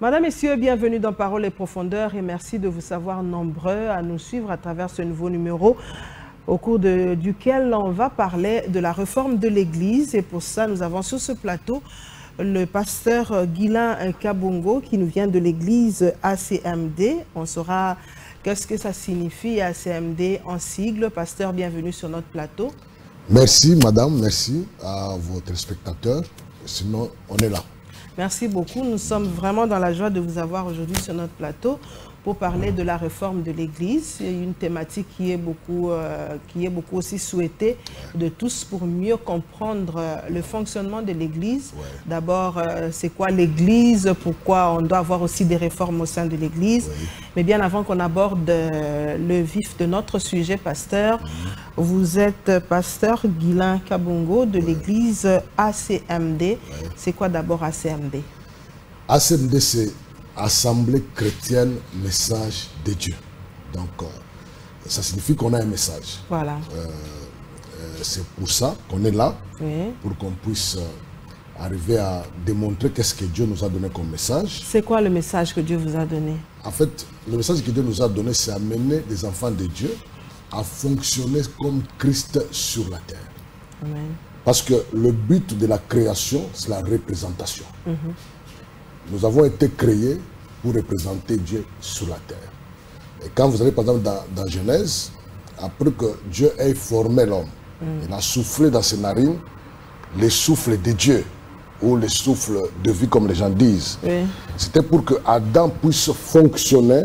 Madame, Messieurs, bienvenue dans Paroles et Profondeurs et merci de vous savoir nombreux à nous suivre à travers ce nouveau numéro au cours duquel on va parler de la réforme de l'Église. Et pour ça, nous avons sur ce plateau le pasteur Guilain Kabongo qui nous vient de l'Église ACMD. On saura qu'est-ce que ça signifie ACMD en sigle. Pasteur, bienvenue sur notre plateau. Merci madame, merci à vos téléspectateurs. Sinon, on est là. Merci beaucoup. Nous sommes vraiment dans la joie de vous avoir aujourd'hui sur notre plateau pour parler de la réforme de l'Église. C'est une thématique qui est beaucoup aussi souhaitée de tous pour mieux comprendre le fonctionnement de l'Église. Ouais. D'abord, c'est quoi l'Église? Pourquoi on doit avoir aussi des réformes au sein de l'Église? Ouais. Mais bien avant qu'on aborde le vif de notre sujet, pasteur, vous êtes pasteur Guilain Kabongo de l'Église ACMD. Ouais. C'est quoi d'abord ACMD? ACMD, c'est Assemblée chrétienne, message de Dieu. Donc, ça signifie qu'on a un message. Voilà. C'est pour ça qu'on est là, oui, pour qu'on puisse arriver à démontrer qu'est-ce que Dieu nous a donné comme message. C'est quoi le message que Dieu vous a donné? En fait, le message que Dieu nous a donné, c'est amener des enfants de Dieu à fonctionner comme Christ sur la terre. Amen. Parce que le but de la création, c'est la représentation. Nous avons été créés pour représenter Dieu sur la terre. Et quand vous allez par exemple dans Genèse, après que Dieu ait formé l'homme, il a soufflé dans ses narines le souffle de Dieu, ou le souffle de vie comme les gens disent. Oui. C'était pour que Adam puisse fonctionner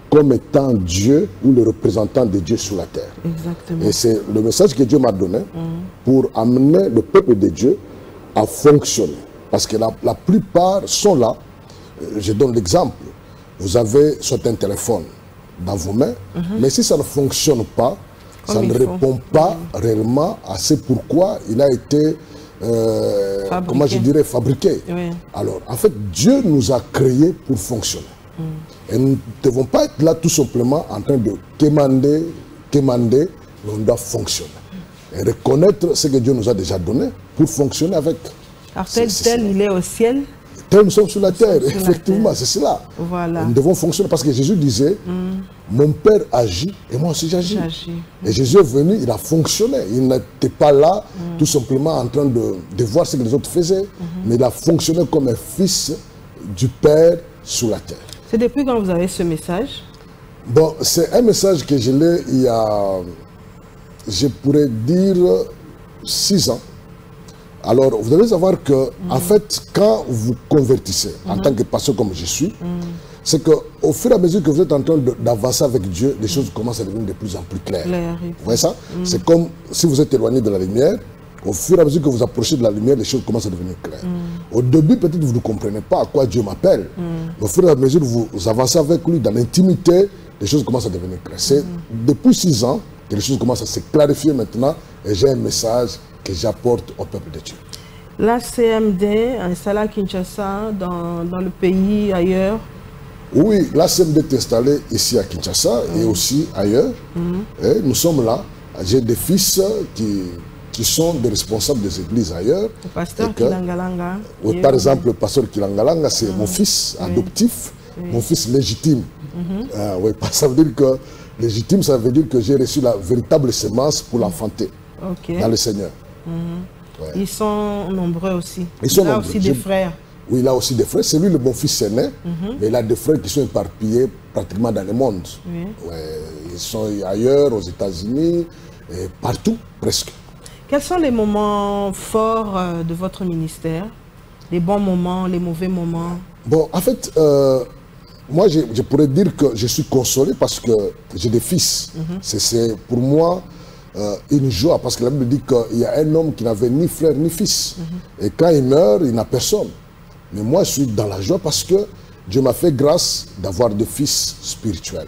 comme étant Dieu ou le représentant de Dieu sur la terre. Exactement. Et c'est le message que Dieu m'a donné pour amener le peuple de Dieu à fonctionner. Parce que la plupart sont là. Je donne l'exemple. Vous avez soit un téléphone dans vos mains, mais si ça ne fonctionne pas, ça ne répond pas réellement à ce pourquoi il a été, comment je dirais, fabriqué. Oui. Alors, en fait, Dieu nous a créés pour fonctionner. Et nous ne devons pas être là tout simplement en train de quémander, mais on doit fonctionner. Et reconnaître ce que Dieu nous a déjà donné pour fonctionner avec. Alors tel il est au ciel. Tel nous sommes sur la terre, effectivement, c'est cela. Voilà. Nous devons fonctionner parce que Jésus disait, mon Père agit et moi aussi j'agis. Et Jésus est venu, il a fonctionné. Il n'était pas là tout simplement en train de voir ce que les autres faisaient, mais il a fonctionné comme un fils du Père sur la terre. C'est depuis quand vous avez ce message? Bon, c'est un message que je l'ai il y a, je pourrais dire, 6 ans. Alors, vous devez savoir que, en fait, quand vous convertissez, en tant que pasteur comme je suis, c'est qu'au fur et à mesure que vous êtes en train d'avancer avec Dieu, les choses commencent à devenir de plus en plus claires. Vous voyez ça? C'est comme si vous êtes éloigné de la lumière, au fur et à mesure que vous approchez de la lumière, les choses commencent à devenir claires. Au début, peut-être vous ne comprenez pas à quoi Dieu m'appelle. Au fur et à mesure que vous avancez avec lui dans l'intimité, les choses commencent à devenir claires. C'est depuis 6 ans que les choses commencent à se clarifier maintenant et j'ai un message que j'apporte au peuple de Dieu. La CMD, installée à Kinshasa, dans le pays, ailleurs? Oui, la CMD est installée ici à Kinshasa et aussi ailleurs. Et nous sommes là. J'ai des fils qui sont des responsables des églises ailleurs. Le pasteur Kilangalanga. Oui, par exemple, le pasteur Kilangalanga, c'est mon fils adoptif, mon fils légitime. Oui, ça veut dire que légitime, ça veut dire que j'ai reçu la véritable semence pour l'enfanter dans le Seigneur. Ouais. Ils sont nombreux aussi. Il a aussi des frères. Oui, il a aussi des frères. C'est lui le bon fils aîné, mais il a des frères qui sont éparpillés pratiquement dans le monde. Ouais, ils sont ailleurs, aux États-Unis, partout presque. Quels sont les moments forts de votre ministère? Les bons moments, les mauvais moments? Bon, en fait, moi je pourrais dire que je suis consolé parce que j'ai des fils. C'est pour moi une joie, parce que la Bible dit qu'il y a un homme qui n'avait ni frère ni fils. Et quand il meurt, il n'a personne. Mais moi, je suis dans la joie parce que Dieu m'a fait grâce d'avoir des fils spirituels.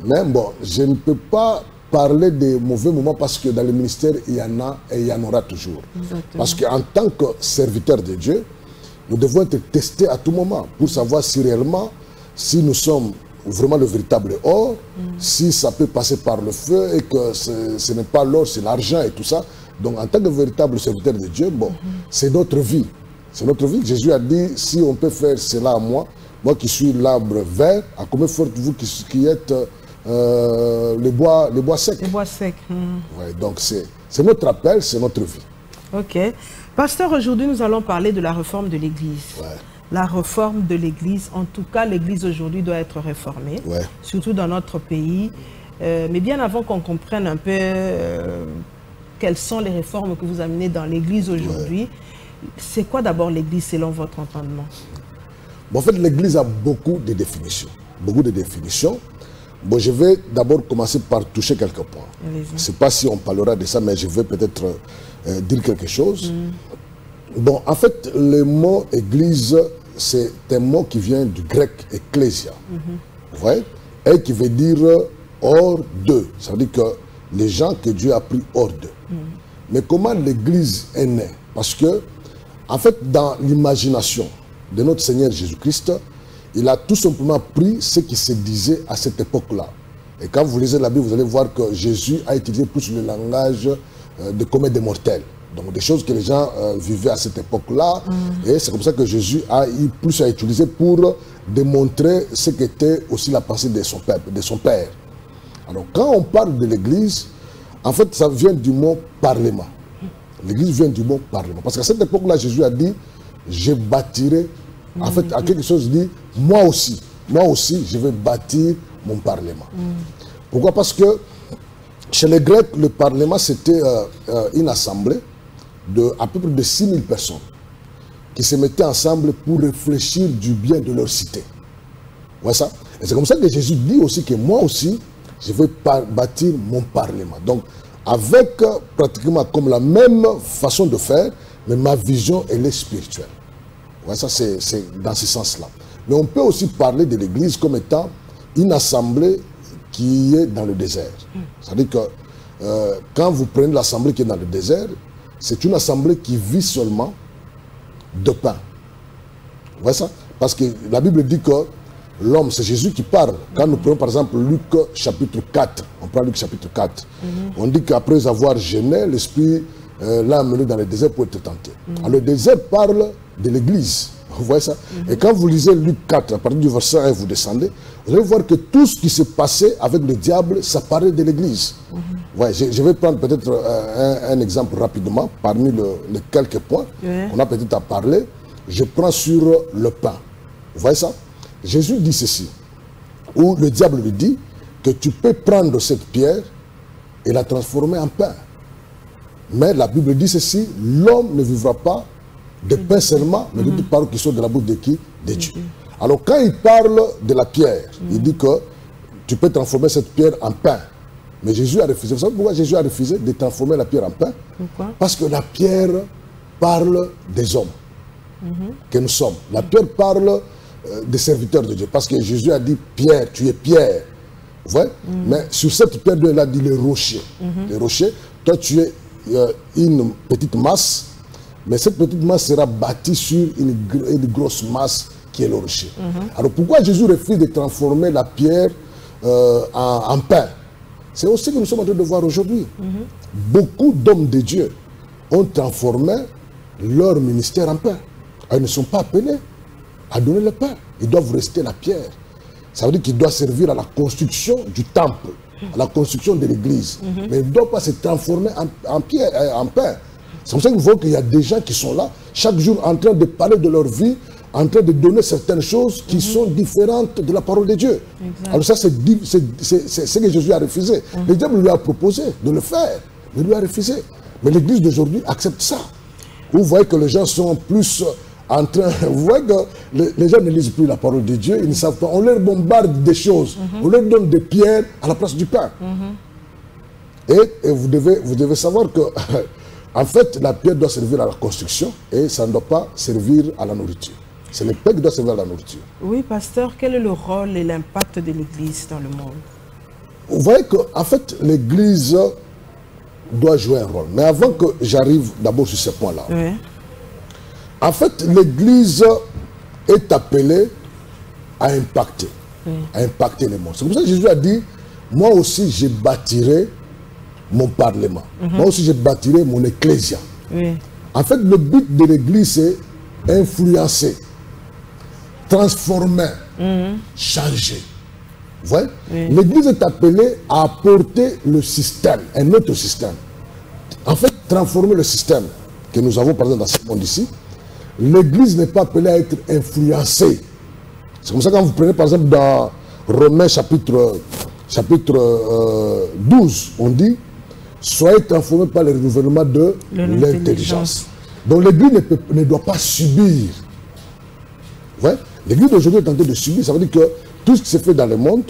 Mais bon, je ne peux pas parler des mauvais moments parce que dans le ministère, il y en a et il y en aura toujours. Exactement. Parce qu'en tant que serviteur de Dieu, nous devons être testés à tout moment pour savoir si réellement, si nous sommes vraiment le véritable or, si ça peut passer par le feu et que ce n'est pas l'or, c'est l'argent et tout ça. Donc en tant que véritable serviteur de Dieu, bon, c'est notre vie. C'est notre vie. Jésus a dit, si on peut faire cela à moi, moi qui suis l'arbre vert, à combien faites-vous qui êtes les bois secs? Les bois secs. Ouais, donc c'est notre appel, c'est notre vie. Ok. Pasteur, aujourd'hui nous allons parler de la réforme de l'Église. Ouais. La réforme de l'Église, en tout cas l'Église aujourd'hui doit être réformée, Ouais. surtout dans notre pays. Mais bien avant qu'on comprenne un peu quelles sont les réformes que vous amenez dans l'Église aujourd'hui, c'est quoi d'abord l'Église selon votre entendement? Bon, en fait, l'Église a beaucoup de définitions. Beaucoup de définitions. Bon, je vais d'abord commencer par toucher quelques points. Je ne sais pas si on parlera de ça, mais je vais peut-être dire quelque chose. Bon, en fait, le mot Église, c'est un mot qui vient du grec ecclésia. Vous voyez? Et qui veut dire hors d'eux. Ça veut dire que les gens que Dieu a pris hors d'eux. Mais comment l'Église est née? Parce que, en fait, dans l'imagination de notre Seigneur Jésus-Christ, il a tout simplement pris ce qui se disait à cette époque-là. Et quand vous lisez la Bible, vous allez voir que Jésus a utilisé plus le langage de commun des mortels. Donc des choses que les gens vivaient à cette époque-là. Et c'est comme ça que Jésus a eu plus à utiliser pour démontrer ce qu'était aussi la pensée de son peuple, de son Père. Alors quand on parle de l'Église, en fait ça vient du mot parlement. L'Église vient du mot parlement. Parce qu'à cette époque-là, Jésus a dit, je bâtirai. En fait, à quelque chose dit, moi aussi, je vais bâtir mon parlement. Pourquoi? Parce que chez les Grecs, le parlement, c'était une assemblée de à peu près de 6000 personnes qui se mettaient ensemble pour réfléchir du bien de leur cité. Vous voyez ça? Et c'est comme ça que Jésus dit aussi que moi aussi, je vais bâtir mon parlement. Donc, avec pratiquement comme la même façon de faire, mais ma vision, elle est spirituelle. Ouais, ça, c'est dans ce sens-là. Mais on peut aussi parler de l'Église comme étant une assemblée qui est dans le désert. C'est-à-dire que quand vous prenez l'assemblée qui est dans le désert, c'est une assemblée qui vit seulement de pain. Vous voyez ça? Parce que la Bible dit que l'homme, c'est Jésus qui parle. Quand nous prenons par exemple Luc chapitre 4, on prend Luc chapitre 4, on dit qu'après avoir jeûné, l'Esprit l'a amené dans le désert pour être tenté. Alors le désert parle de l'Église. Vous voyez ça? Et quand vous lisez Luc 4, à partir du verset 1, vous descendez, vous allez voir que tout ce qui s'est passé avec le diable, ça parlait de l'Église. Ouais, je vais prendre peut-être un exemple rapidement, parmi les quelques points qu'on a peut-être à parler. Je prends sur le pain. Vous voyez ça? Jésus dit ceci, où le diable lui dit que tu peux prendre cette pierre et la transformer en pain. Mais la Bible dit ceci, l'homme ne vivra pas de pain seulement, mais de toutes paroles qui sont de la bouche de qui? De Dieu. Alors quand il parle de la pierre, il dit que tu peux transformer cette pierre en pain. Mais Jésus a refusé. Vous savez pourquoi Jésus a refusé de transformer la pierre en pain? Pourquoi? Parce que la pierre parle des hommes que nous sommes. La pierre parle des serviteurs de Dieu. Parce que Jésus a dit, Pierre, tu es Pierre. Vous voyez? Mais sur cette pierre, il a dit le rocher. Le rocher, toi tu es une petite masse, mais cette petite masse sera bâtie sur une grosse masse qui est le rocher. Alors pourquoi Jésus refuse de transformer la pierre en pain? C'est aussi ce que nous sommes en train de voir aujourd'hui. Beaucoup d'hommes de Dieu ont transformé leur ministère en pain. Ils ne sont pas appelés à donner le pain. Ils doivent rester la pierre. Ça veut dire qu'ils doivent servir à la construction du temple, à la construction de l'église. Mais ils ne doivent pas se transformer en pain. C'est comme ça que vous voyez qu'il y a des gens qui sont là, chaque jour en train de parler de leur vie, en train de donner certaines choses qui sont différentes de la parole de Dieu. Alors ça, c'est ce que Jésus a refusé. Le diable lui a proposé de le faire, mais lui a refusé. Mais l'église d'aujourd'hui accepte ça. Vous voyez que les gens sont plus en train... Vous voyez que les gens ne lisent plus la parole de Dieu, ils ne savent pas. On leur bombarde des choses, on leur donne des pierres à la place du pain. Et vous devez savoir que... En fait, la pierre doit servir à la construction et ça ne doit pas servir à la nourriture. C'est le pain qui doit servir à la nourriture. Oui, pasteur, quel est le rôle et l'impact de l'Église dans le monde? Vous voyez qu'en fait, l'Église doit jouer un rôle. Mais avant que j'arrive d'abord sur ce point-là, en fait, l'Église est appelée à impacter le monde. C'est pour ça que Jésus a dit, moi aussi, je bâtirai mon parlement. Moi aussi, je bâtirai mon ecclésia. En fait, le but de l'Église, c'est influencer. transformer, changer. Vous voyez? L'Église est appelée à apporter le système, un autre système. En fait, transformer le système que nous avons par exemple dans ce monde ici. L'Église n'est pas appelée à être influencée. C'est comme ça que quand vous prenez par exemple dans Romains chapitre 12, on dit « Soyez transformés par le renouvellement de l'intelligence ». Donc l'Église ne doit pas subir. Ouais? L'Église d'aujourd'hui est en train de subir. Ça veut dire que tout ce qui se fait dans le monde,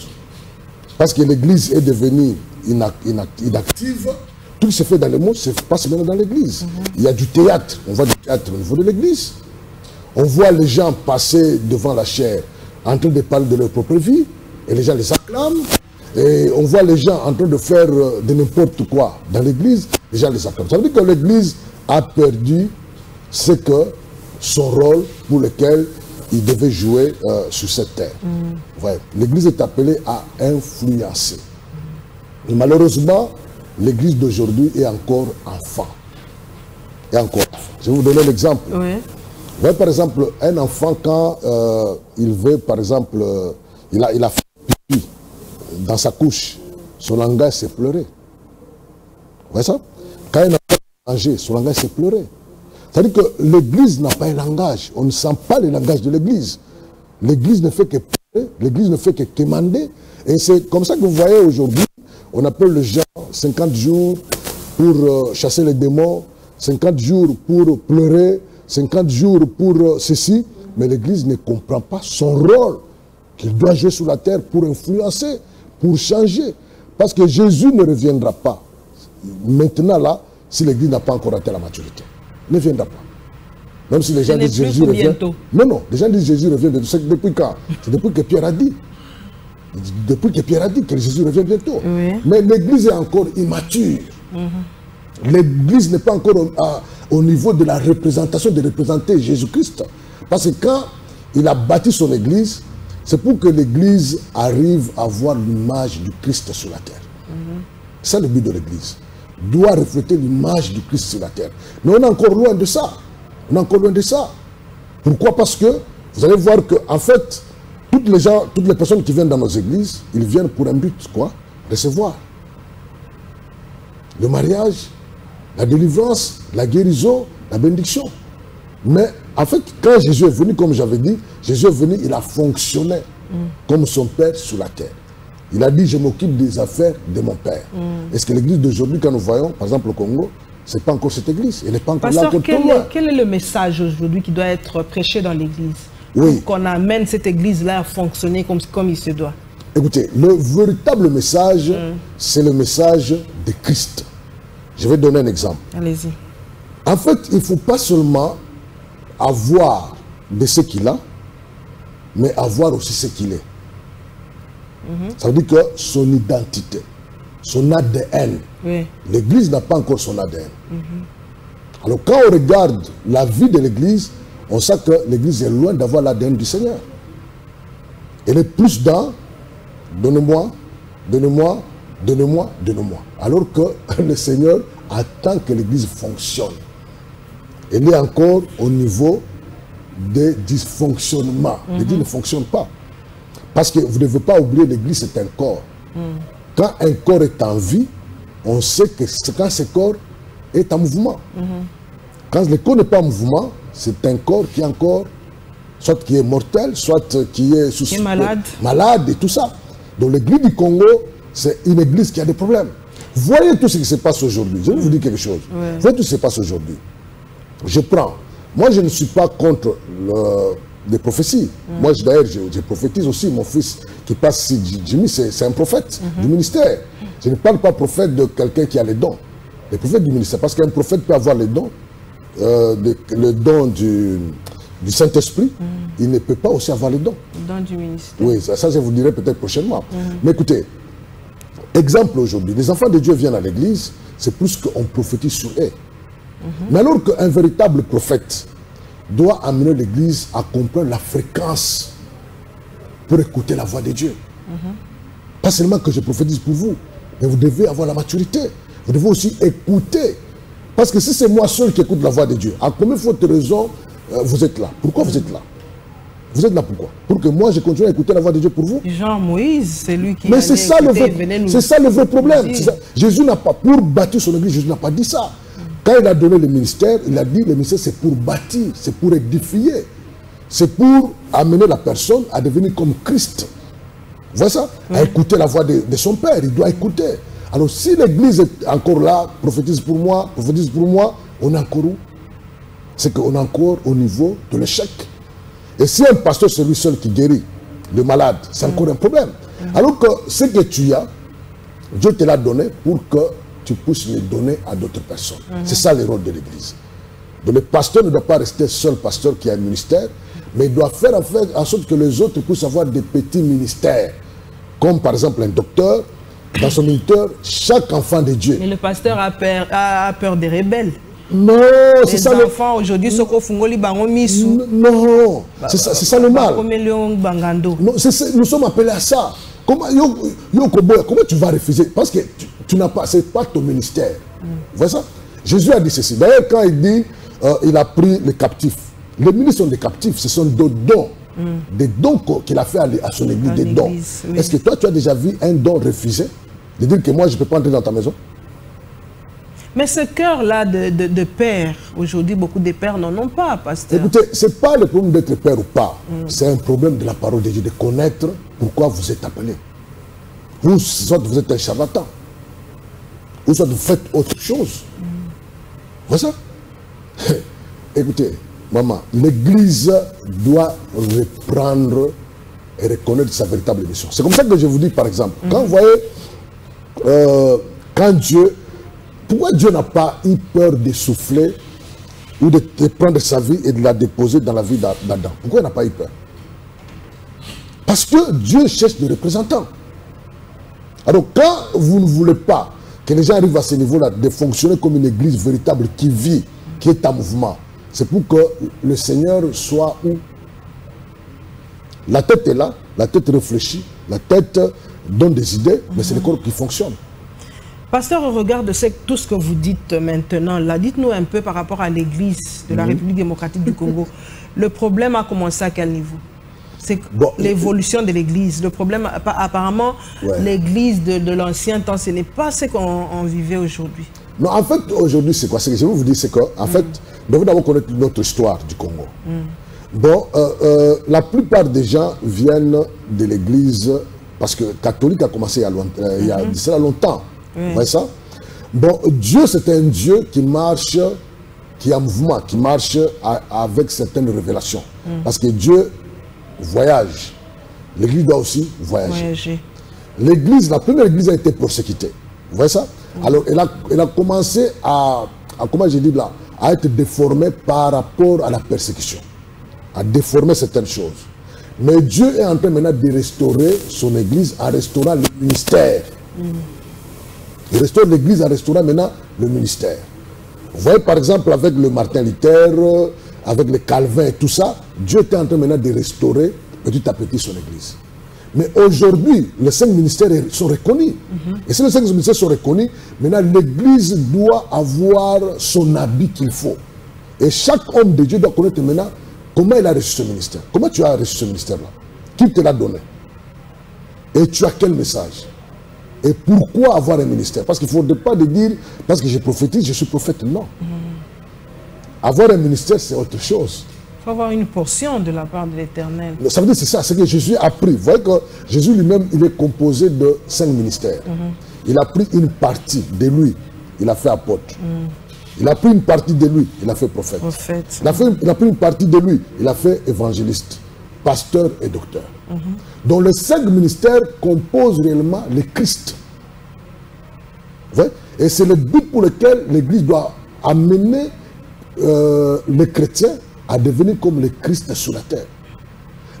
parce que l'Église est devenue inactive, tout ce qui se fait dans le monde se passe maintenant dans l'Église. Il y a du théâtre. On voit du théâtre au niveau de l'Église. On voit les gens passer devant la chair en train de parler de leur propre vie. Et les gens les acclament. Et on voit les gens en train de faire de n'importe quoi dans l'Église. Les gens les acclament. Ça veut dire que l'Église a perdu ce que son rôle pour lequel il devait jouer sur cette terre. Ouais. L'Église est appelée à influencer. Et malheureusement, l'Église d'aujourd'hui est encore enfant. Et encore. Je vais vous donner l'exemple. Oui. Vous voyez, par exemple, un enfant, quand il veut, par exemple, il a fait pipi dans sa couche, son langage c'est pleurer. Vous voyez ça? Quand un enfant a mangé, son langage c'est pleurer. C'est-à-dire que l'Église n'a pas un langage. On ne sent pas le langage de l'Église. L'Église ne fait que pleurer, l'Église ne fait que quémander. Et c'est comme ça que vous voyez aujourd'hui, on appelle les gens 50 jours pour chasser les démons, 50 jours pour pleurer, 50 jours pour ceci. Mais l'Église ne comprend pas son rôle qu'il doit jouer sur la terre pour influencer, pour changer. Parce que Jésus ne reviendra pas maintenant là, si l'Église n'a pas encore atteint la maturité. Ne viendra pas. Même si les gens disent Jésus revient. Non, non, les gens disent Jésus revient bientôt. C'est depuis quand? C'est depuis que Pierre a dit. Depuis que Pierre a dit que Jésus revient bientôt. Oui. Mais l'Église est encore immature. L'Église n'est pas encore au niveau de la représentation, de représenter Jésus-Christ. Parce que quand il a bâti son Église, c'est pour que l'Église arrive à voir l'image du Christ sur la terre. C'est le but de l'Église. Doit refléter l'image du Christ sur la terre. Mais on est encore loin de ça. On est encore loin de ça. Pourquoi? Parce que vous allez voir que, en fait, toutes les personnes qui viennent dans nos églises, ils viennent pour un but, quoi? Recevoir. Le mariage, la délivrance, la guérison, la bénédiction. Mais, en fait, quand Jésus est venu, comme j'avais dit, Jésus est venu, il a fonctionné comme son Père sur la terre. Il a dit, je m'occupe des affaires de mon Père. Est-ce que l'église d'aujourd'hui, quand nous voyons, par exemple au Congo, ce n'est pas encore cette église. Elle n'est pas encore Pasteur, là. quel est le message aujourd'hui qui doit être prêché dans l'église? Oui. Pour qu'on amène cette église-là à fonctionner comme il se doit. Écoutez, le véritable message, c'est le message de Christ. Je vais donner un exemple. Allez-y. En fait, il ne faut pas seulement avoir de ce qu'il a, mais avoir aussi ce qu'il est. Ça veut dire que son identité, son ADN, l'Église n'a pas encore son ADN. Alors quand on regarde la vie de l'Église, on sait que l'Église est loin d'avoir l'ADN du Seigneur. Elle est plus dans « donnez-moi, donnez-moi, donnez-moi, donnez-moi ». Alors que le Seigneur attend que l'Église fonctionne. Elle est encore au niveau des dysfonctionnements. L'Église ne fonctionne pas. Parce que vous ne devez pas oublier, l'Église c'est un corps. Quand un corps est en vie, on sait que quand ce corps est en mouvement. Quand le corps n'est pas en mouvement, c'est un corps qui est encore, soit qui est mortel, soit qui est sous malade et tout ça. Donc l'Église du Congo, c'est une Église qui a des problèmes. Voyez tout ce qui se passe aujourd'hui. Je vais vous dire quelque chose. Voyez tout ce qui se passe aujourd'hui. Moi, je ne suis pas contre des prophéties. Moi, d'ailleurs, je prophétise aussi. Mon fils qui passe ici, Jimmy, c'est un prophète du ministère. Je ne parle pas prophète de quelqu'un qui a les dons. Les prophètes du ministère. Parce qu'un prophète peut avoir les dons, le don du Saint-Esprit, il ne peut pas aussi avoir les dons. Le don du ministère. Oui, ça je vous dirai peut-être prochainement. Mais écoutez, exemple aujourd'hui, les enfants de Dieu viennent à l'église, c'est plus qu'on prophétise sur eux. Mais alors qu'un véritable prophète doit amener l'église à comprendre la fréquence pour écouter la voix de Dieu. Pas seulement que je prophétise pour vous, mais vous devez avoir la maturité. Vous devez aussi écouter. Parce que si c'est moi seul qui écoute la voix de Dieu, à combien de fois de raison vous êtes là? Pourquoi vous êtes là? Vous êtes là pourquoi? Pour que moi je continue à écouter la voix de Dieu pour vous? Jean Moïse, c'est lui qui... Mais c'est ça, le vrai problème. Jésus n'a pas, pour bâtir son église, Jésus n'a pas dit ça. Quand il a donné le ministère, il a dit le ministère c'est pour bâtir, c'est pour édifier. C'est pour amener la personne à devenir comme Christ. Vous voyez ça? À écouter la voix de son Père, il doit écouter. Alors si l'église est encore là, prophétise pour moi, on est encore où? C'est qu'on est encore au niveau de l'échec. Et si un pasteur c'est lui seul qui guérit le malade, c'est encore un problème. Alors que ce que tu as, Dieu te l'a donné pour que tu puisses le donner à d'autres personnes. C'est ça le rôle de l'église. Donc le pasteur ne doit pas rester seul pasteur qui a un ministère, mais il doit faire en sorte que les autres puissent avoir des petits ministères. Comme par exemple un docteur, dans son ministère, chaque enfant de Dieu. Mais le pasteur a peur des rebelles. Non, c'est ça le enfant aujourd'hui, non, c'est ça le mal. Non, nous sommes appelés à ça. Comment tu vas refuser? Parce que tu n'as pas, c'est pas ton ministère. Vous voyez ça? Jésus a dit ceci. D'ailleurs, quand il dit il a pris les captifs, les ministres sont des captifs, ce sont des dons. Des dons qu'il a fait à son église, des dons. Oui. Est-ce que toi, tu as déjà vu un don refusé? De dire que moi, je ne peux pas entrer dans ta maison? Mais ce cœur-là de père, aujourd'hui, beaucoup de pères n'en ont pas, pasteur. Écoutez, ce n'est pas le problème d'être père ou pas. C'est un problème de la parole de Dieu, de connaître pourquoi vous êtes appelé. Ou soit vous êtes un charlatan, ou soit vous faites autre chose. Voilà ça? Écoutez, maman, l'Église doit reprendre et reconnaître sa véritable mission. C'est comme ça que je vous dis, par exemple, quand vous voyez, quand Dieu... Pourquoi Dieu n'a pas eu peur de souffler ou de prendre sa vie et de la déposer dans la vie d'Adam? Pourquoi il n'a pas eu peur? Parce que Dieu cherche des représentants. Alors quand vous ne voulez pas que les gens arrivent à ce niveau-là, de fonctionner comme une église véritable qui vit, qui est en mouvement, c'est pour que le Seigneur soit où? La tête est là, la tête réfléchit, la tête donne des idées, mais c'est le corps qui fonctionne. Pasteur, au regard de tout ce que vous dites maintenant, là, dites-nous un peu par rapport à l'église de la République démocratique du Congo. Le problème a commencé à quel niveau? C'est l'évolution de l'église. Le problème, apparemment, l'église de l'ancien temps, ce n'est pas ce qu'on vivait aujourd'hui. Non, en fait, aujourd'hui, c'est quoi? Ce que je vais vous dire, c'est qu'en fait, nous devons d'abord connaître notre histoire du Congo. Bon, la plupart des gens viennent de l'église, parce que catholique a commencé il y a longtemps. Vous voyez ça? Bon, Dieu, c'est un Dieu qui marche, qui est en mouvement, qui marche avec certaines révélations. Parce que Dieu voyage. L'Église doit aussi voyager. L'Église, la première Église a été persécutée. Vous voyez ça? Alors, elle a commencé comment je dis là, à être déformée par rapport à la persécution. À déformer certaines choses. Mais Dieu est en train maintenant de restaurer son Église en restaurant le ministère. Il restaure l'Église en restaurant maintenant le ministère. Vous voyez par exemple avec le Martin Luther, avec le Calvin et tout ça, Dieu était en train maintenant de restaurer petit à petit son Église. Mais aujourd'hui, les 5 ministères sont reconnus. Et si les 5 ministères sont reconnus, maintenant l'Église doit avoir son habit qu'il faut. Et chaque homme de Dieu doit connaître maintenant comment il a reçu ce ministère. Comment tu as reçu ce ministère-là? Qui te l'a donné? Et tu as quel message? Et pourquoi avoir un ministère? Parce qu'il ne faudrait pas dire, parce que je prophétise, je suis prophète. Non. Avoir un ministère, c'est autre chose. Il faut avoir une portion de la part de l'Éternel. Ça veut dire c'est ça, c'est que Jésus a pris. Vous voyez que Jésus lui-même, il est composé de 5 ministères. Il a pris une partie de lui, il a fait apôtre. Il a pris une partie de lui, il a fait prophète. Il a pris une partie de lui, il a fait évangéliste, pasteur et docteur. Donc les 5 ministères composent réellement le Christ. Vous voyez? Et c'est le but pour lequel l'Église doit amener les chrétiens à devenir comme le Christ sur la terre.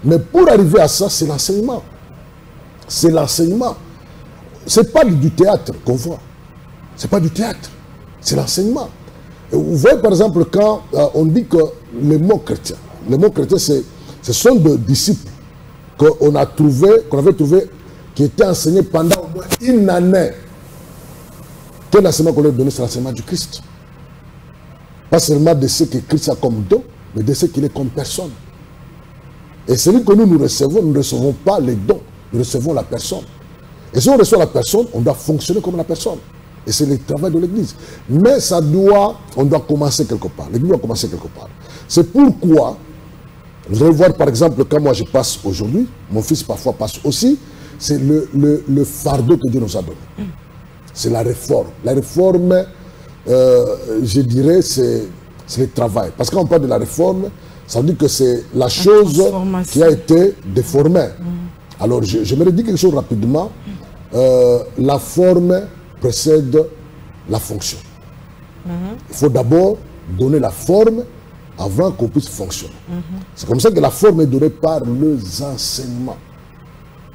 Mais pour arriver à ça, c'est l'enseignement. C'est l'enseignement. Ce n'est pas du théâtre qu'on voit. Ce n'est pas du théâtre. C'est l'enseignement. Vous voyez par exemple quand on dit que les mots chrétiens, ce sont des disciples qu'on avait trouvé, qui étaient enseignés pendant au moins une année. Quel enseignement qu'on leur donné, c'est l'enseignement du Christ. Pas seulement de ce que Christ a comme don, mais de ce qu'il est comme personne. Et celui que nous recevons, nous ne recevons pas les dons, nous recevons la personne. Et si on reçoit la personne, on doit fonctionner comme la personne. Et c'est le travail de l'Église. Mais on doit commencer quelque part. L'Église doit commencer quelque part. C'est pourquoi, vous allez voir par exemple, quand moi je passe aujourd'hui, mon fils parfois passe aussi, c'est le fardeau que Dieu nous a donné. C'est la réforme. La réforme, je dirais, c'est le travail. Parce que quand on parle de la réforme, ça veut dire que c'est la chose qui a été déformée. Alors, j'aimerais dire quelque chose rapidement. La forme précède la fonction. Il faut d'abord donner la forme avant qu'on puisse fonctionner. C'est comme ça que la forme est donnée par les enseignements.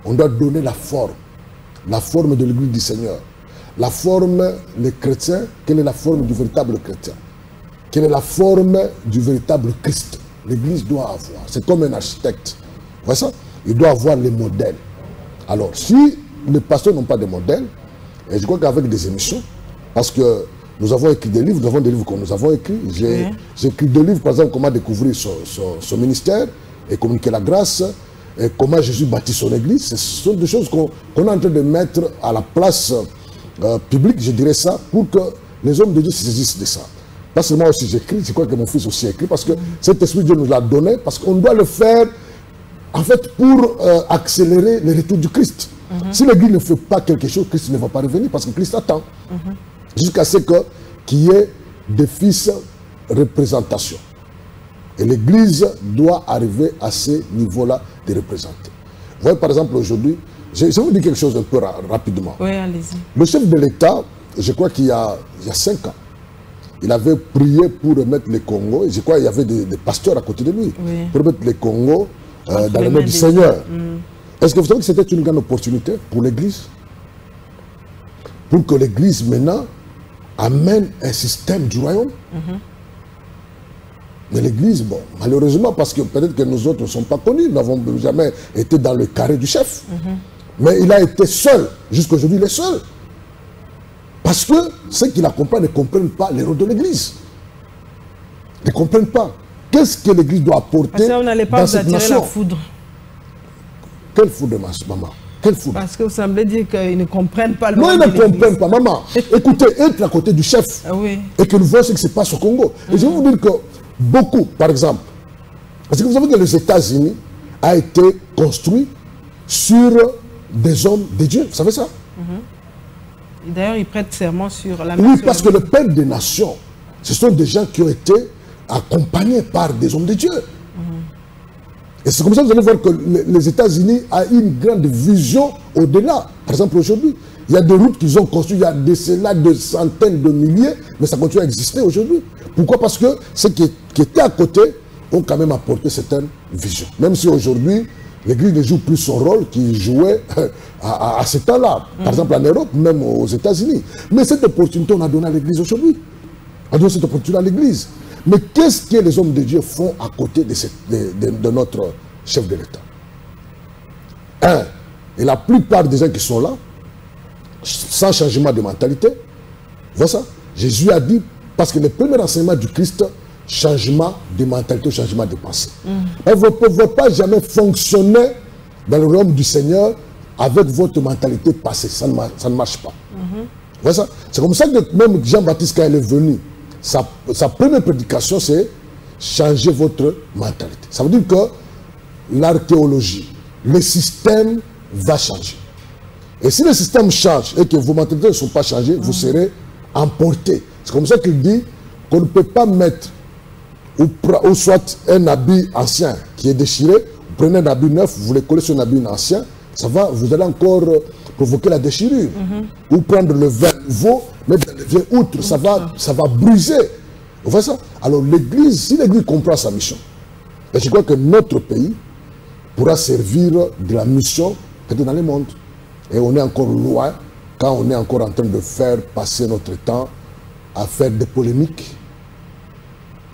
On doit donner la forme de l'Église du Seigneur. La forme, les chrétiens, quelle est la forme du véritable chrétien? Quelle est la forme du véritable Christ? L'Église doit avoir. C'est comme un architecte. Vous voyez ça? Il doit avoir les modèles. Alors, si les pasteurs n'ont pas de modèles, et je crois qu'avec des émissions, parce que nous avons écrit des livres, nous avons des livres que nous avons écrits. J'ai écrit 2 livres, par exemple, comment découvrir son ministère et communiquer la grâce, et comment Jésus bâtit son église. Ce sont des choses qu'on est en train de mettre à la place publique, je dirais ça, pour que les hommes de Dieu se saisissent de ça. Pas seulement aussi j'écris, je crois que mon fils aussi écrit, parce que cet esprit Dieu nous l'a donné, parce qu'on doit le faire, en fait, pour accélérer le retour du Christ. Si l'Église ne fait pas quelque chose, Christ ne va pas revenir, parce que Christ attend. Jusqu'à ce qu'il y ait des fils représentation. Et l'Église doit arriver à ce niveau-là de représenter. Vous voyez, par exemple, aujourd'hui, je vais vous dire quelque chose un peu rapidement. Oui, allez-y. Le chef de l'État, je crois qu'il y a 5 ans, il avait prié pour remettre les Congos, et je crois qu'il y avait des pasteurs à côté de lui, pour remettre les Congos dans les mains du Seigneur. Est-ce que vous savez que c'était une grande opportunité pour l'Église? Pour que l'Église, maintenant, amène un système du royaume. Mais l'Église, bon, malheureusement, parce que peut-être que nous autres ne sommes pas connus, nous n'avons jamais été dans le carré du chef. Mais il a été seul. Jusqu'à aujourd'hui, il est seul. Parce que ceux qui l'accompagnent ne comprennent pas les rôles de l'Église. Ils ne comprennent pas. Qu'est-ce que l'Église doit apporter dans cette nation? La foudre. Quelle foudre, maman? Quelle foudre? Parce que vous semblez dire qu'ils ne comprennent pas le Non, ils ne comprennent pas, maman. Écoutez, être à côté du chef et que nous voyons ce qui se passe au Congo. Et je vais vous dire que beaucoup, par exemple, parce que vous savez que les États-Unis ont été construits sur des hommes de Dieu. Vous savez ça? D'ailleurs, ils prêtent serment sur la nation. Oui, parce que le Père des Nations, ce sont des gens qui ont été accompagnés par des hommes de Dieu. Et c'est comme ça que vous allez voir que les États-Unis ont une grande vision au-delà. Par exemple, aujourd'hui, il y a des routes qu'ils ont construites, il y a des centaines de milliers, mais ça continue à exister aujourd'hui. Pourquoi? Parce que ceux qui étaient à côté ont quand même apporté certaines visions. Même si aujourd'hui, l'Église ne joue plus son rôle qu'il jouait à ce temps-là. Par exemple, en Europe, même aux États-Unis. Mais cette opportunité, on a donné à l'Église aujourd'hui. On a donné cette opportunité à l'Église. Mais qu'est-ce que les hommes de Dieu font à côté de notre chef de l'État? Et la plupart des gens qui sont là, sans changement de mentalité, voilà ça. Jésus a dit, parce que le premier enseignement du Christ, changement de mentalité, changement de pensée. Vous ne pouvez pas jamais fonctionner dans le royaume du Seigneur avec votre mentalité passée. Ça ne marche pas. Voilà ça. C'est comme ça que même Jean-Baptiste, quand il est venu, sa première prédication, c'est changer votre mentalité. Ça veut dire que l'archéologie, le système va changer. Et si le système change et que vos mentalités ne sont pas changées, vous serez emportés. C'est comme ça qu'il dit qu'on ne peut pas mettre ou soit un habit ancien qui est déchiré, vous prenez un habit neuf, vous voulez coller sur un habit ancien, ça va, vous allez encore provoquer la déchirure. Ou prendre le vin nouveau, mettre le vieux outre, ça va briser. Vous voyez ça? Alors l'Église, si l'Église comprend sa mission, et je crois que notre pays pourra servir de la mission peut-être dans le monde. Et on est encore loin quand on est encore en train de faire passer notre temps à faire des polémiques.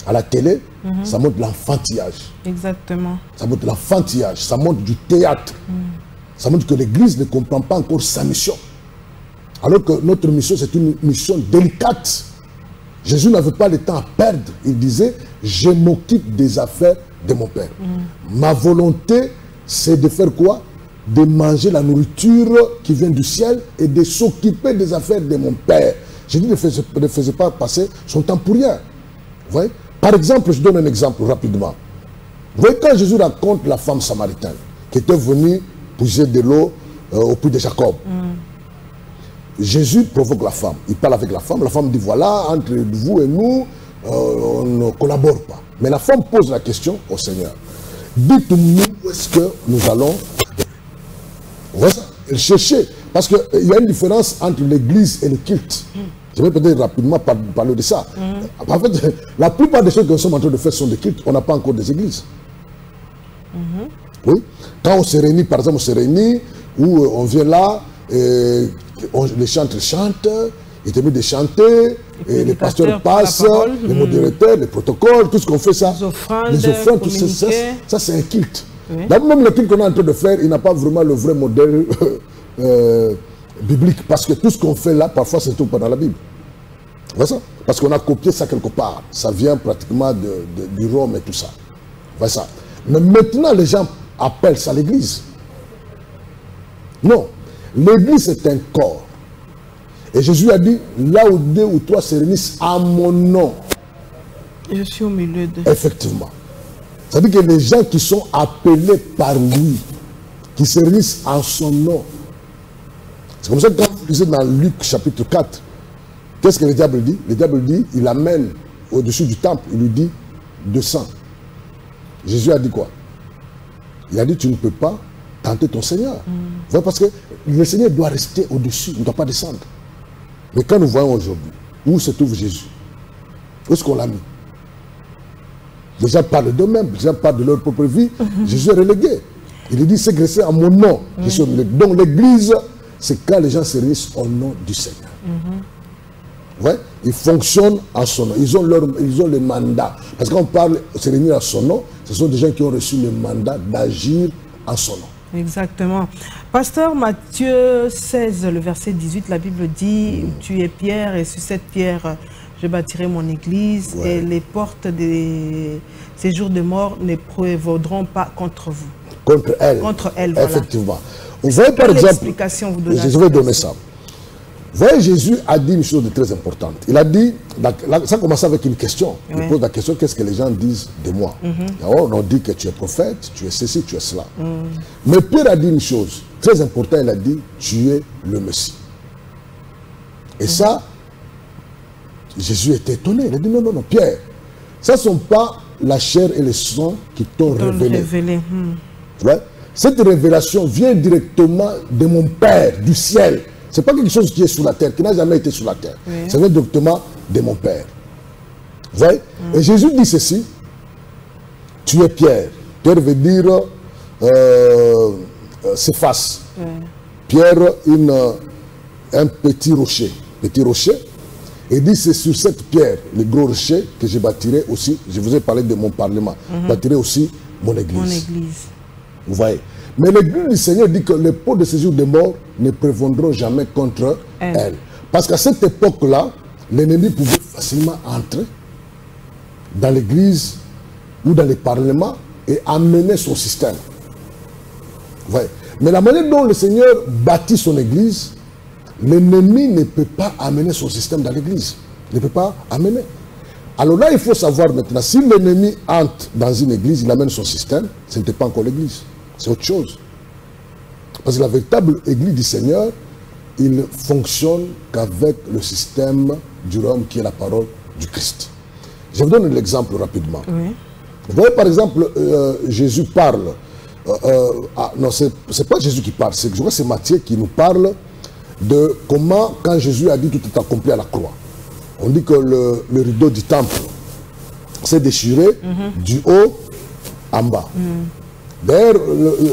À la télé, ça montre l'enfantillage. Exactement. Ça montre l'enfantillage, ça montre du théâtre. Ça montre que l'Église ne comprend pas encore sa mission. Alors que notre mission, c'est une mission délicate. Jésus n'avait pas le temps à perdre. Il disait, je m'occupe des affaires de mon Père. Ma volonté, c'est de faire quoi? De manger la nourriture qui vient du ciel et de s'occuper des affaires de mon Père. Je dis, ne faisait pas passer son temps pour rien. Vous voyez? Par exemple, je donne un exemple rapidement. Vous voyez, quand Jésus raconte la femme samaritaine qui était venue puiser de l'eau au puits de Jacob, Jésus provoque la femme. Il parle avec la femme dit, voilà, entre vous et nous, on ne collabore pas. Mais la femme pose la question au Seigneur. Dites-nous où est-ce que nous allons. Vous voyez ça? Elle cherchait. Parce qu'il y a une différence entre l'église et le culte. Je vais peut-être rapidement parler de ça. En fait, la plupart des choses que nous sommes en train de faire sont des cultes. On n'a pas encore des églises. Oui. Quand on se réunit, par exemple, on se réunit, où on vient là, et les chantres chantent, ils terminent de chanter, et les pasteurs passent, les modérateurs, les protocoles, tout ce qu'on fait, ça. Les offrandes, tout ça, c'est un culte. Oui. Là, même le culte qu'on est en train de faire, il n'a pas vraiment le vrai modèle biblique, parce que tout ce qu'on fait là, parfois, c'est tout pas dans la Bible. Vous voyez ça? Parce qu'on a copié ça quelque part. Ça vient pratiquement du Rome et tout ça. Vous voyez ça? Mais maintenant, les gens appellent ça l'église. Non. L'église est un corps. Et Jésus a dit, là où 2 ou 3 se réunissent à mon nom. Je suis au milieu de... Effectivement. C'est-à-dire que les gens qui sont appelés par lui, qui se réunissent en son nom. C'est comme ça que quand vous lisez dans Luc chapitre 4, qu'est-ce que le diable dit? Le diable dit, il amène au-dessus du temple, il lui dit, 200. Jésus a dit quoi? Il a dit, tu ne peux pas tenter ton Seigneur. Parce que le Seigneur doit rester au-dessus, il ne doit pas descendre. Mais quand nous voyons aujourd'hui, où se trouve Jésus? Où est-ce qu'on l'a mis? Les gens parlent d'eux-mêmes, les gens parlent de leur propre vie. Jésus est relégué. Il dit, c'est gressé en mon nom. Donc l'église, c'est quand les gens se réunissent au nom du Seigneur. Ouais, ils fonctionnent en son nom. Ils ont le mandat. Parce qu'on parle de se réunir en son nom, ce sont des gens qui ont reçu le mandat d'agir en son nom. Exactement. Pasteur, Matthieu 16, le verset 18, la Bible dit, tu es Pierre et sur cette pierre, je bâtirai mon église et les portes des séjours de mort ne prévaudront pas contre vous. Contre elle. Contre elle, voilà. Effectivement. Vous voyez par exemple, je vais donner ça. Vous voyez, Jésus a dit une chose de très importante. Il a dit, ça commence avec une question. Il pose la question, qu'est-ce que les gens disent de moi? On dit que tu es prophète, tu es ceci, tu es cela. Mais Pierre a dit une chose très importante, il a dit, tu es le Messie. Et ça, Jésus était étonné. Il a dit, non, non, non, Pierre, ça ne sont pas la chair et le sang qui t'ont révélé. Ouais? Cette révélation vient directement de mon Père, du ciel. Ce n'est pas quelque chose qui est sous la terre, qui n'a jamais été sous la terre. Ça vient directement de mon Père. Vous voyez? Et Jésus dit ceci, tu es Pierre. Pierre veut dire s'efface. Pierre, un petit rocher. Petit rocher. Et dit, c'est sur cette pierre, le gros rocher, que je bâtirai aussi, je vous ai parlé de mon parlement, bâtirai aussi mon église. Mon église. Vous voyez? Mais l'église du Seigneur dit que les pots de séjour de mort ne prévaudront jamais contre elle. Parce qu'à cette époque-là, l'ennemi pouvait facilement entrer dans l'église ou dans les parlements et amener son système. Vous voyez? Mais la manière dont le Seigneur bâtit son église, l'ennemi ne peut pas amener son système dans l'église. Il ne peut pas amener. Alors là, il faut savoir maintenant, si l'ennemi entre dans une église, il amène son système, ce n'était pas encore l'église. C'est autre chose. Parce que la véritable église du Seigneur, il fonctionne qu'avec le système du Rome qui est la parole du Christ. Je vous donne l'exemple rapidement. Vous voyez par exemple, Jésus parle. Non, c'est pas Jésus qui parle, je crois que c'est Matthieu qui nous parle de comment, quand Jésus a dit tout est accompli à la croix. On dit que le rideau du temple s'est déchiré du haut en bas. D'ailleurs,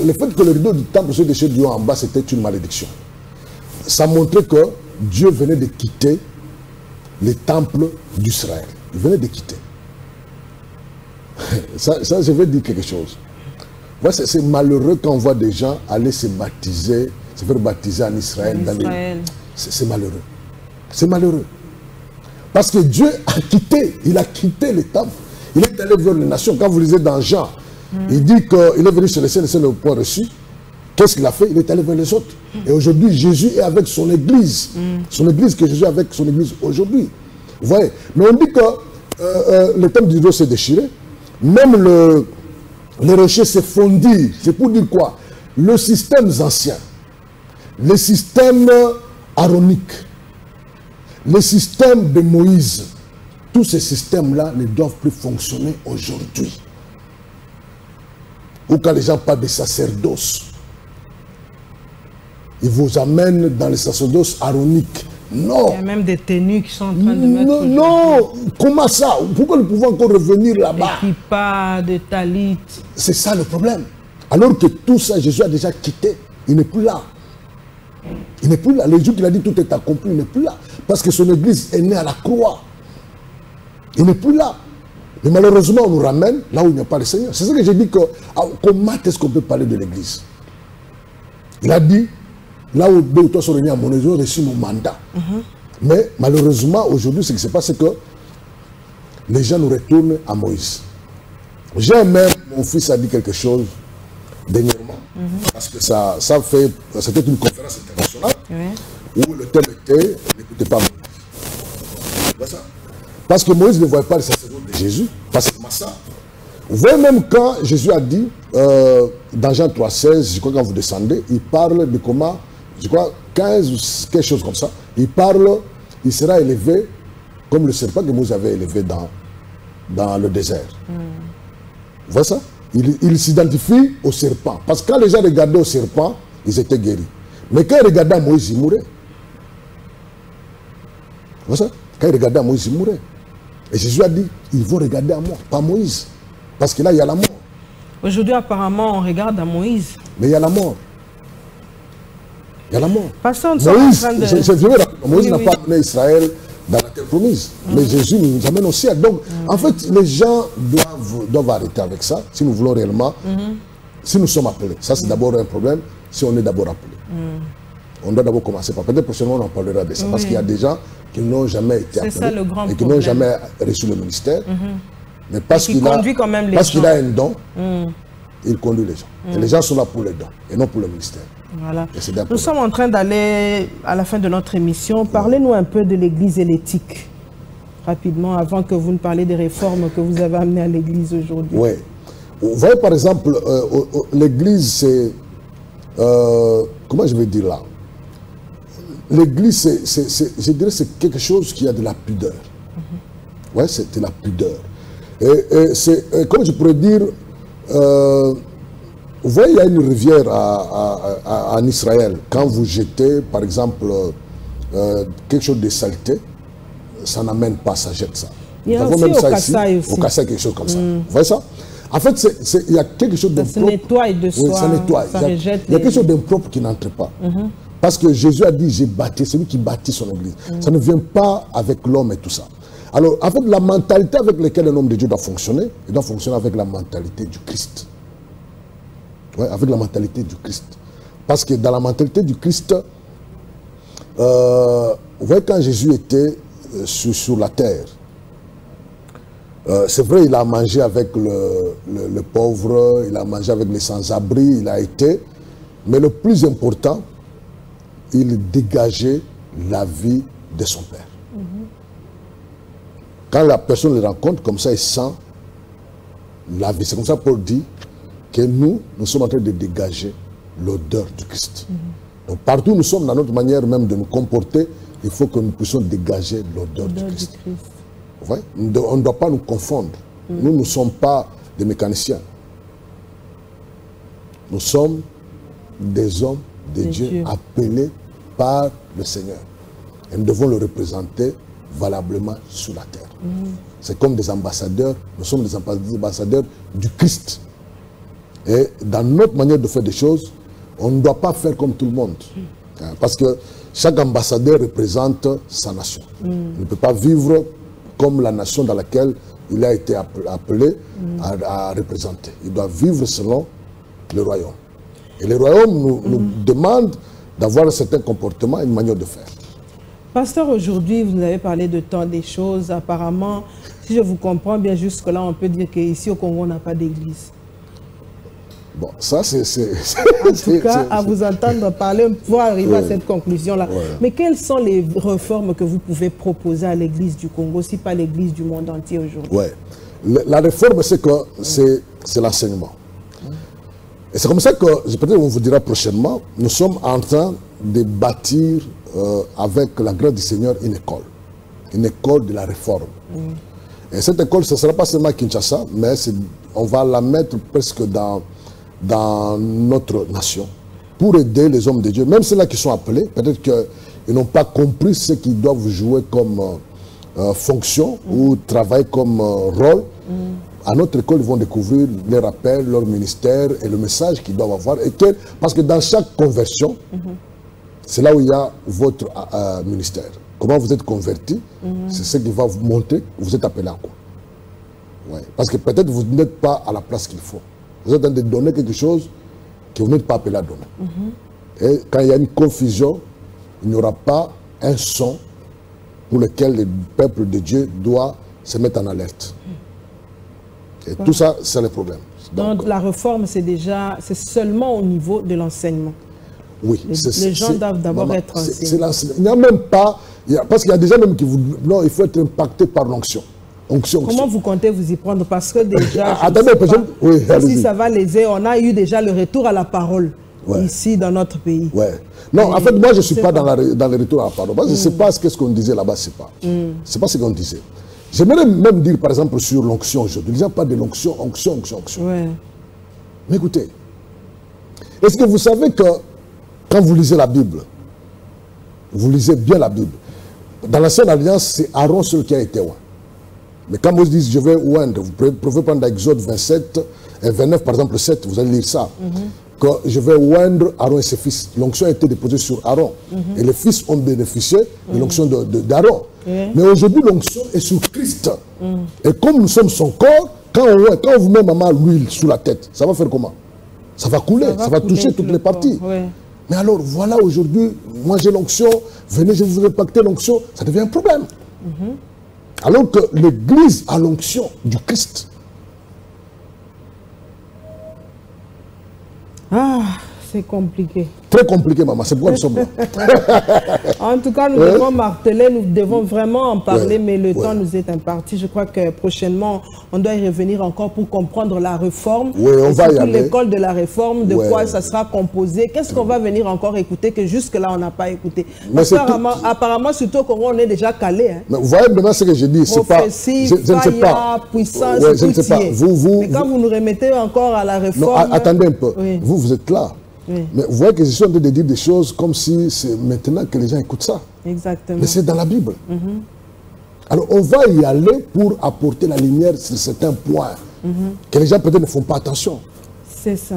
le fait que le rideau du temple se déchire du haut en bas, c'était une malédiction. Ça montrait que Dieu venait de quitter les temples d'Israël. Il venait de quitter. Ça, je vais dire quelque chose. C'est malheureux quand on voit des gens aller se baptiser, se faire baptiser en Israël. C'est malheureux. C'est malheureux. Parce que Dieu a quitté, il a quitté les temples. Il est allé vers les nations. Quand vous lisez dans Jean, il dit qu'il est venu se laisser le point reçu. Qu'est-ce qu'il a fait? Il est allé vers les autres. Et aujourd'hui, Jésus est avec son église. Son église, que Jésus est avec son église aujourd'hui. Vous voyez? Mais on dit que le thème du dos s'est déchiré. Même les rochers se fondirent. C'est pour dire quoi? Le système ancien, le système aaronique, le système de Moïse, tous ces systèmes-là ne doivent plus fonctionner aujourd'hui. Ou quand les gens parlent de sacerdoce, ils vous amènent dans le sacerdoce aaronique. Non. Il y a même des tenues qui sont en train de mettre... Non, comment ça? Pourquoi nous pouvons encore revenir là-bas? Des kippas, des talit. C'est ça le problème. Alors que tout ça, Jésus a déjà quitté. Il n'est plus là. Il n'est plus là. Le jour qu'il a dit tout est accompli, il n'est plus là. Parce que son église est née à la croix. Il n'est plus là. Mais malheureusement, on nous ramène là où il n'y a pas le Seigneur. C'est ça que j'ai dit que comment est-ce qu'on peut parler de l'église? Il a dit, là où deux ou trois sont réunis à mon église, j'ai reçu mon mandat. Mais malheureusement, aujourd'hui, ce qui se passe, c'est que les gens nous retournent à Moïse. J'ai même, mon fils a dit quelque chose dernièrement. Parce que c'était une conférence internationale où le thème était, n'écoutez pas Moïse. C'est ça. Parce que Moïse ne voyait pas le sacerdoce de Jésus. Parce que ça. Vous voyez même quand Jésus a dit, dans Jean 3,16, je crois quand vous descendez, il parle de comment, je crois 15 ou quelque chose comme ça, il sera élevé comme le serpent que Moïse avait élevé dans le désert. Vous voyez ça? Il s'identifie au serpent. Parce que quand les gens regardaient au serpent, ils étaient guéris. Mais quand ils regardaient Moïse, ils mouraient. Vous voyez ça? Quand ils regardaient Moïse, ils mouraient. Et Jésus a dit, ils vont regarder à moi, pas Moïse. Parce que là, il y a la mort. Aujourd'hui, apparemment, on regarde à Moïse. Mais il y a la mort. Il y a la mort. Moïse n'a pas amené Israël dans la terre promise. Mais Jésus nous amène au ciel. Donc, en fait, les gens doivent arrêter avec ça, si nous voulons réellement, si nous sommes appelés. Ça, c'est d'abord un problème, si on est d'abord appelé. On doit d'abord commencer par. Peut-être prochainement, on en parlera de ça. Parce qu'il y a des gens qui n'ont jamais été appelés et qui n'ont jamais reçu le ministère. Mais parce qu'il a un don, il conduit les gens. Et les gens sont là pour les dons et non pour le ministère. Voilà. Nous sommes en train d'aller à la fin de notre émission. Parlez-nous un peu de l'Église et l'éthique, rapidement, avant que vous ne parliez des réformes que vous avez amenées à l'Église aujourd'hui. Oui. Vous voyez, par exemple, l'Église, c'est... comment je vais dire là? L'Église, je dirais, c'est quelque chose qui a de la pudeur. Oui, c'est de la pudeur. Et c'est, comme je pourrais dire, vous voyez, il y a une rivière en Israël. Quand vous jetez, par exemple, quelque chose de saleté, ça n'amène pas, ça jette ça. Il y a aussi au Kassai aussi. Au Kassai, quelque chose comme ça. Vous voyez ça? En fait, il y a quelque chose d'impropre. Ça se nettoie de soi. Oui, ça nettoie. Il y a quelque chose d'impropre qui n'entre pas. Parce que Jésus a dit, j'ai bâti, c'est lui qui bâtit son église. Ça ne vient pas avec l'homme et tout ça. Alors, en fait, la mentalité avec laquelle un homme de Dieu doit fonctionner, il doit fonctionner avec la mentalité du Christ. Ouais, avec la mentalité du Christ. Parce que dans la mentalité du Christ, vous voyez, quand Jésus était sur la terre, c'est vrai, il a mangé avec le pauvre, il a mangé avec les sans-abri, il a été, mais le plus important, il dégageait la vie de son Père. Quand la personne le rencontre, comme ça, il sent la vie. C'est comme ça que Paul dit que nous sommes en train de dégager l'odeur du Christ. Donc partout où nous sommes, dans notre manière même de nous comporter, il faut que nous puissions dégager l'odeur du Christ. Ouais? On ne doit pas nous confondre. Nous ne sommes pas des mécaniciens. Nous sommes des hommes de Dieu appelés par le Seigneur. Et nous devons le représenter valablement sur la terre. C'est comme des ambassadeurs, nous sommes des ambassadeurs du Christ. Et dans notre manière de faire des choses, on ne doit pas faire comme tout le monde. Parce que chaque ambassadeur représente sa nation. Il ne peut pas vivre comme la nation dans laquelle il a été appelé à représenter. Il doit vivre selon le royaume. Et le royaume nous demande d'avoir un certain comportement, une manière de faire. Pasteur, aujourd'hui, vous nous avez parlé de tant des choses. Apparemment, Si je vous comprends bien, jusque-là, on peut dire qu'ici au Congo, on n'a pas d'église. Bon, ça c'est... En tout cas, à vous entendre parler, pour arriver à cette conclusion-là. Ouais. Mais quelles sont les réformes que vous pouvez proposer à l'église du Congo, si pas l'église du monde entier aujourd'hui? Ouais. La réforme, c'est que c'est l'enseignement. Et c'est comme ça que, peut-être on vous dira prochainement, nous sommes en train de bâtir avec la grâce du Seigneur une école de la réforme. Et cette école, ce ne sera pas seulement à Kinshasa, mais on va la mettre presque dans notre nation pour aider les hommes de Dieu, même ceux-là qui sont appelés, peut-être qu'ils n'ont pas compris ce qu'ils doivent jouer comme fonction ou travailler comme rôle. À notre école, ils vont découvrir les rappels, leur ministère et le message qu'ils doivent avoir. Parce que dans chaque conversion, c'est là où il y a votre ministère. Comment vous êtes converti, c'est ce qui va vous montrer que vous êtes appelé à quoi. Ouais. Parce que peut-être vous n'êtes pas à la place qu'il faut. Vous êtes en train de donner quelque chose que vous n'êtes pas appelé à donner. Et quand il y a une confusion, il n'y aura pas un son pour lequel le peuple de Dieu doit se mettre en alerte. Et tout ça, c'est le problème. Donc la réforme, c'est seulement au niveau de l'enseignement. Oui. Les gens doivent d'abord être enseignés. Il n'y a même pas... parce qu'il y a des gens même qui vous... Non, il faut être impacté par l'onction. Comment vous comptez vous y prendre? Parce que déjà, attendez, oui, si ça va les aider, on a eu déjà le retour à la parole ici dans notre pays. Ouais. Non, en fait, moi, je ne suis pas dans le retour à la parole. Je ne sais pas ce qu'on disait là-bas, c'est pas ce qu'on disait. J'aimerais même dire, par exemple, sur l'onction aujourd'hui. Les gens parlent de l'onction, onction. Ouais. Mais écoutez, est-ce que vous savez que quand vous lisez la Bible, vous lisez bien la Bible, dans l'ancienne alliance, c'est Aaron seul qui a été oint. Mais quand Moïse dit je vais oindre, vous pouvez prendre Exode 27 et 29, par exemple 7, vous allez lire ça. Que je vais oindre Aaron et ses fils. L'onction a été déposée sur Aaron. Et les fils ont bénéficié de l'onction d'Aaron. Mais aujourd'hui, l'onction est sur Christ. Et comme nous sommes son corps, quand on vous met maman l'huile sous la tête, ça va faire comment? Ça va couler, ça va toucher toutes les parties. Mais alors, voilà, aujourd'hui, moi j'ai l'onction, venez, je vous impacter l'onction, ça devient un problème. Alors que l'Église a l'onction du Christ. Ah, c'est compliqué. Très compliqué, maman, c'est pourquoi nous sommes là. En tout cas, nous devons marteler, nous devons vraiment en parler, mais le temps nous est imparti. Je crois que prochainement, on doit y revenir encore pour comprendre la réforme. Oui, on va y aller. L'école de la réforme, de quoi ça sera composé, qu'est-ce qu'on va venir encore écouter que jusque-là, on n'a pas écouté. Apparemment, surtout au Congo, on est déjà calé. Hein. Mais vous voyez maintenant ce que je dis, c'est pas... Je ne sais pas. Puissance, je ne sais pas. Mais quand vous nous remettez encore à la réforme... Non, attendez un peu. Vous êtes là. Mais vous voyez que je suis en train de dire des choses comme si c'est maintenant que les gens écoutent ça. Exactement. Mais c'est dans la Bible. Alors on va y aller pour apporter la lumière sur certains points que les gens peut-être ne font pas attention. C'est ça.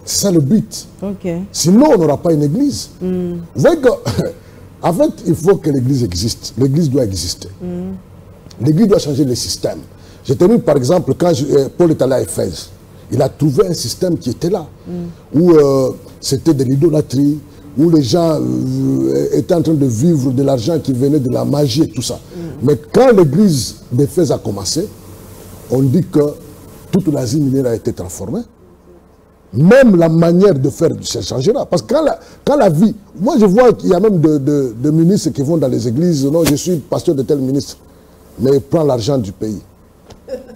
C'est ça le but. Okay. Sinon on n'aura pas une église. Vous voyez que, en fait, il faut que l'église existe. L'église doit exister. L'église doit changer le système. J'ai tenu par exemple quand Paul est allé à Éphèse. Il a trouvé un système qui était là, où c'était de l'idolâtrie, où les gens étaient en train de vivre de l'argent qui venait de la magie et tout ça. Mais quand l'église d'Éphèse a commencé, on dit que toute l'Asie mineure a été transformée. Même la manière de faire ça changera. Parce que quand la vie... Moi, je vois qu'il y a même de ministres qui vont dans les églises. Non, je suis pasteur de tel ministre, mais il prend l'argent du pays.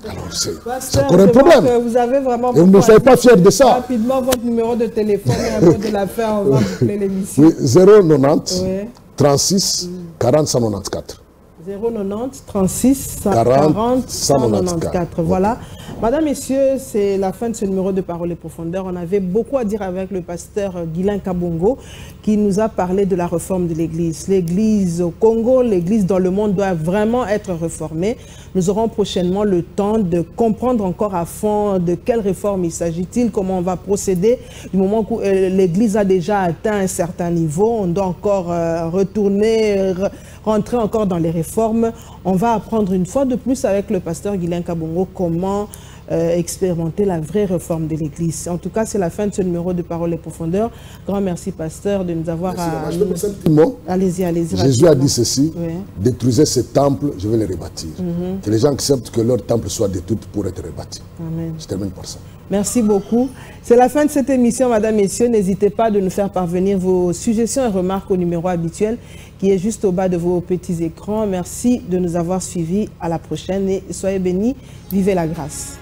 Alors, c'est encore un problème. Vous avez vraiment... Et vous ne soyez pas fiers de ça. Rapidement, votre numéro de téléphone et un peu de la fin, on va boucler l'émission. Oui, 090 36 40 194. 090 36 40 194. Voilà. Madame, messieurs, c'est la fin de ce numéro de Parole et Profondeur. On avait beaucoup à dire avec le pasteur Guilain Kabongo qui nous a parlé de la réforme de l'Église. L'Église au Congo, l'Église dans le monde doit vraiment être réformée. Nous aurons prochainement le temps de comprendre encore à fond de quelle réforme il s'agit-il, comment on va procéder. Du moment où l'Église a déjà atteint un certain niveau, on doit encore rentrer encore dans les réformes. On va apprendre une fois de plus avec le pasteur Guilain Kabongo comment expérimenter la vraie réforme de l'Église. En tout cas, c'est la fin de ce numéro de Paroles et Profondeurs. Grand merci, pasteur, de nous avoir... Allez-y, allez-y. Jésus a dit ceci, détruisez ces temples, je vais les rebâtir. Que les gens acceptent que leur temple soit détruit pour être rebâti. Amen. Je termine par ça. Merci beaucoup. C'est la fin de cette émission, mesdames, messieurs. N'hésitez pas de nous faire parvenir vos suggestions et remarques au numéro habituel qui est juste au bas de vos petits écrans. Merci de nous avoir suivis. À la prochaine et soyez bénis. Vivez la grâce.